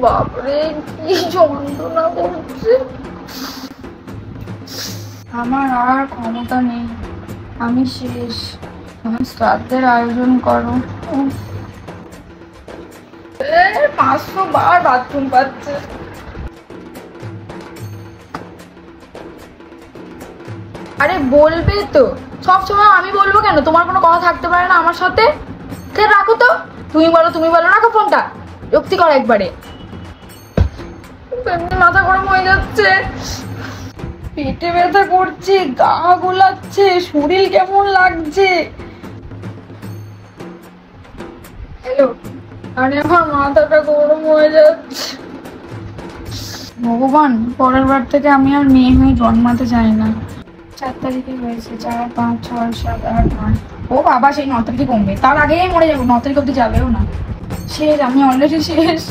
বাপরে কি যন্ত্রণা করছে। আমার আর ক্ষমতা নেই, আমি শেষ। আমার শ্রাদ্ধের আয়োজন করো। 500 বার বাথরুম পাচ্ছে। আরে বলবে তো, সবসময় আমি বলবো কেন? তোমার কোনো কথা থাকতে পারে না আমার সাথে? রাখো তো, তুমি বলো, রাখো ফোনটা, যুক্তি করো একবারে। মাথা গরম হয়ে যাচ্ছে, পেটে ব্যথা করছে, গা গোলাচ্ছে, শরীর কেমন লাগছে। হ্যালো, আরে আমার মাথাটা গরম হয়ে যাচ্ছে। ভগবান, পরের বার থেকে আমি আর মেয়ে হয়ে জন্মাতে চাই না। 4 তারিখে হয়েছে, 4, 5, 6, 7, 8, 9। ও বাবা, সেই 9 তারিখে কমবে, তার আগেই মরে যাবো। 9 তারিখ অব্দি যাবেও না, শেষ, আমি অলরেডি শেষ।